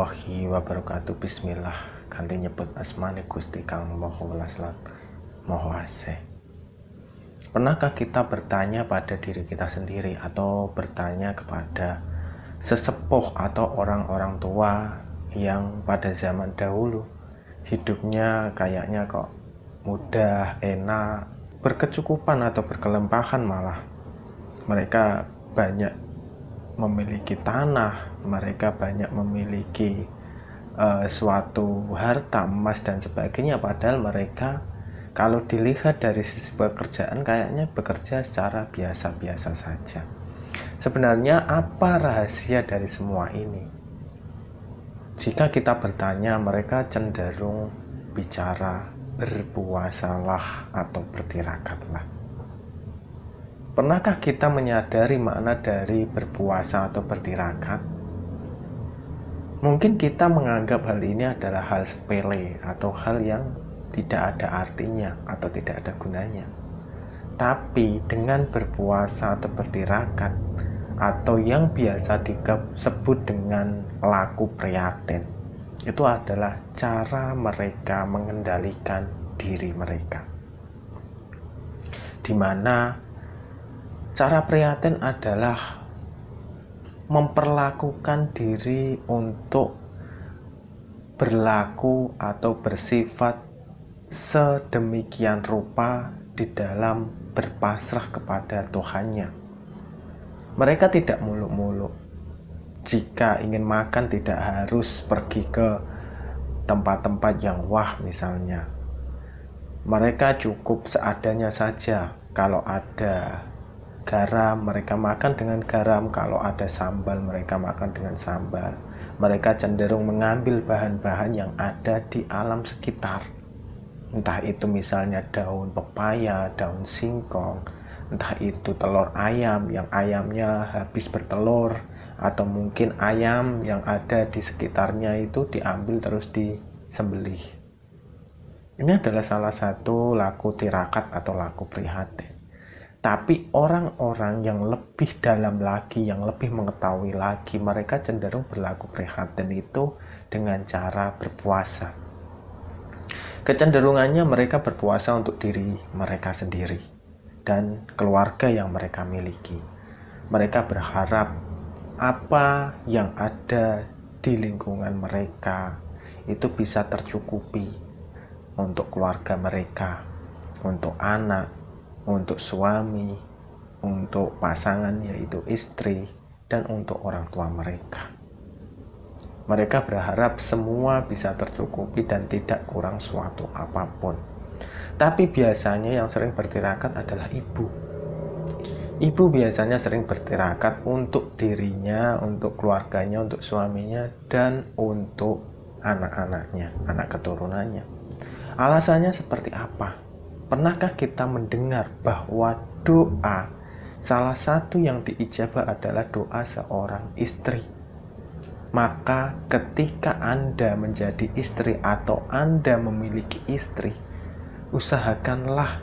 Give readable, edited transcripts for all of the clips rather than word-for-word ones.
warahmatullahi wabarakatuh. Bismillah, ganti nyebut asmane Gusti Kang Maha Welas lan Maha Asih. Pernahkah kita bertanya pada diri kita sendiri atau bertanya kepada sesepuh atau orang-orang tua yang pada zaman dahulu hidupnya kayaknya kok mudah, enak, berkecukupan atau berkelimpahan, malah mereka banyak memiliki tanah, mereka banyak memiliki suatu harta, emas dan sebagainya, padahal mereka kalau dilihat dari sisi pekerjaan kayaknya bekerja secara biasa-biasa saja. Sebenarnya apa rahasia dari semua ini? Jika kita bertanya, mereka cenderung bicara berpuasalah atau bertirakatlah. Pernahkah kita menyadari makna dari berpuasa atau bertirakat? Mungkin kita menganggap hal ini adalah hal sepele atau hal yang tidak ada artinya atau tidak ada gunanya. Tapi dengan berpuasa atau bertirakat atau yang biasa disebut dengan laku prihatin, itu adalah cara mereka mengendalikan diri mereka. Di mana cara prihatin adalah memperlakukan diri untuk berlaku atau bersifat sedemikian rupa di dalam berpasrah kepada Tuhannya. Mereka tidak muluk-muluk. Jika ingin makan tidak harus pergi ke tempat-tempat yang wah misalnya. Mereka cukup seadanya saja. Kalau ada garam, mereka makan dengan garam. Kalau ada sambal, mereka makan dengan sambal. Mereka cenderung mengambil bahan-bahan yang ada di alam sekitar. Entah itu misalnya daun pepaya, daun singkong, entah itu telur ayam yang ayamnya habis bertelur, atau mungkin ayam yang ada di sekitarnya itu diambil terus disembelih. Ini adalah salah satu laku tirakat atau laku prihatin. Tapi orang-orang yang lebih dalam lagi, yang lebih mengetahui lagi, mereka cenderung berlaku prihatin itu dengan cara berpuasa. Kecenderungannya mereka berpuasa untuk diri mereka sendiri dan keluarga yang mereka miliki. Mereka berharap apa yang ada di lingkungan mereka itu bisa tercukupi untuk keluarga mereka, untuk anak, untuk suami, untuk pasangan yaitu istri, dan untuk orang tua mereka. Mereka berharap semua bisa tercukupi dan tidak kurang suatu apapun. Tapi biasanya yang sering bertirakat adalah ibu. Ibu biasanya sering bertirakat untuk dirinya, untuk keluarganya, untuk suaminya, dan untuk anak-anaknya, anak keturunannya. Alasannya seperti apa? Pernahkah kita mendengar bahwa doa salah satu yang diijabah adalah doa seorang istri? Maka ketika Anda menjadi istri atau Anda memiliki istri, usahakanlah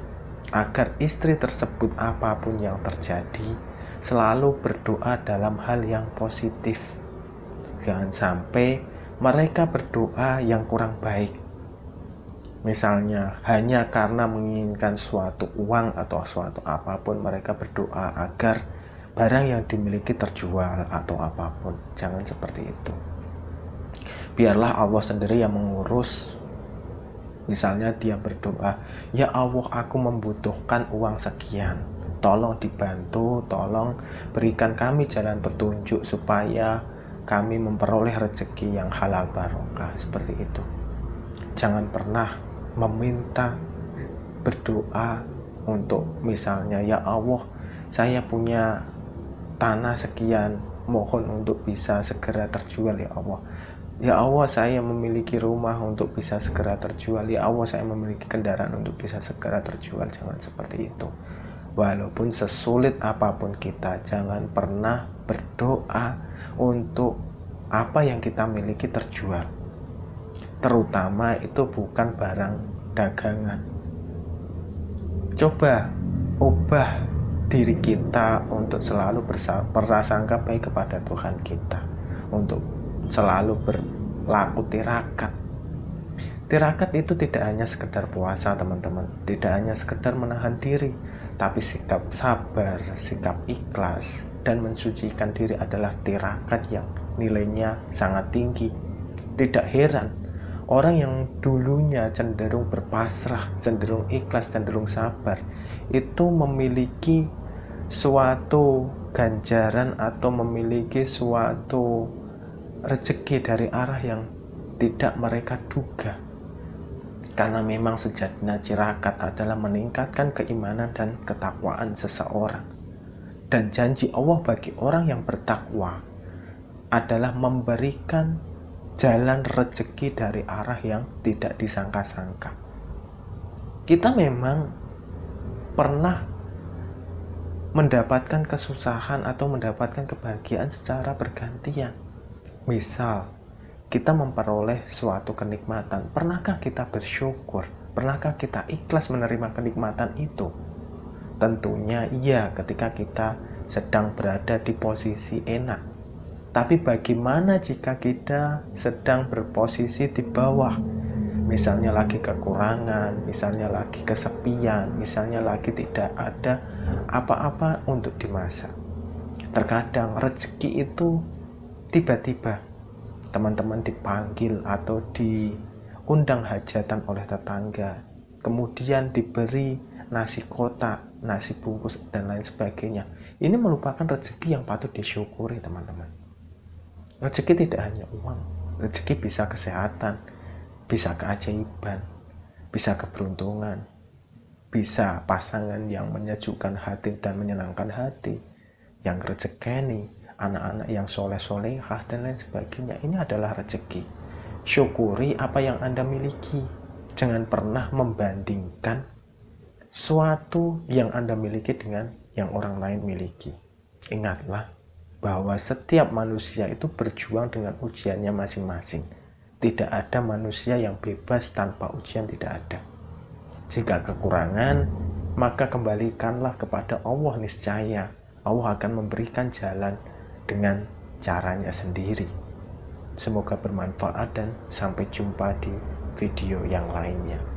agar istri tersebut apapun yang terjadi selalu berdoa dalam hal yang positif. Jangan sampai mereka berdoa yang kurang baik. Misalnya hanya karena menginginkan suatu uang atau suatu apapun, mereka berdoa agar barang yang dimiliki terjual atau apapun. Jangan seperti itu. Biarlah Allah sendiri yang mengurus. Misalnya dia berdoa, ya Allah, aku membutuhkan uang sekian, tolong dibantu, tolong berikan kami jalan petunjuk supaya kami memperoleh rezeki yang halal barokah. Seperti itu. Jangan pernah meminta berdoa untuk misalnya, ya Allah, saya punya tanah sekian, mohon untuk bisa segera terjual ya Allah. Ya Allah, saya memiliki rumah untuk bisa segera terjual. Ya Allah, saya memiliki kendaraan untuk bisa segera terjual. Jangan seperti itu. Walaupun sesulit apapun kita, jangan pernah berdoa untuk apa yang kita miliki terjual. Terutama itu bukan barang dagangan. Coba ubah diri kita untuk selalu berprasangka baik kepada Tuhan kita, untuk selalu laku tirakat. Tirakat itu tidak hanya sekedar puasa teman-teman, tidak hanya sekedar menahan diri, tapi sikap sabar, sikap ikhlas, dan mensucikan diri adalah tirakat yang nilainya sangat tinggi. Tidak heran, orang yang dulunya cenderung berpasrah, cenderung ikhlas, cenderung sabar, itu memiliki suatu ganjaran atau memiliki suatu rezeki dari arah yang tidak mereka duga. Karena memang sejatinya tirakat adalah meningkatkan keimanan dan ketakwaan seseorang. Dan janji Allah bagi orang yang bertakwa adalah memberikan jalan rezeki dari arah yang tidak disangka-sangka. Kita memang pernah mendapatkan kesusahan atau mendapatkan kebahagiaan secara bergantian. Misal, kita memperoleh suatu kenikmatan. Pernahkah kita bersyukur? Pernahkah kita ikhlas menerima kenikmatan itu? Tentunya iya, ketika kita sedang berada di posisi enak. Tapi bagaimana jika kita sedang berposisi di bawah? Misalnya lagi kekurangan, misalnya lagi kesepian, misalnya lagi tidak ada apa-apa untuk dimasak. Terkadang rezeki itu tiba-tiba teman-teman dipanggil atau diundang hajatan oleh tetangga, kemudian diberi nasi kotak, nasi bungkus, dan lain sebagainya. Ini merupakan rezeki yang patut disyukuri teman-teman. Rezeki tidak hanya uang, rezeki bisa kesehatan, bisa keajaiban, bisa keberuntungan, bisa pasangan yang menyejukkan hati dan menyenangkan hati, yang rezekeni, anak-anak yang soleh-solehah, dan lain sebagainya. Ini adalah rezeki. Syukuri apa yang Anda miliki. Jangan pernah membandingkan suatu yang Anda miliki dengan yang orang lain miliki. Ingatlah bahwa setiap manusia itu berjuang dengan ujiannya masing-masing. Tidak ada manusia yang bebas tanpa ujian, tidak ada. Jika kekurangan, maka kembalikanlah kepada Allah, niscaya Allah akan memberikan jalan dengan caranya sendiri. Semoga bermanfaat dan sampai jumpa di video yang lainnya.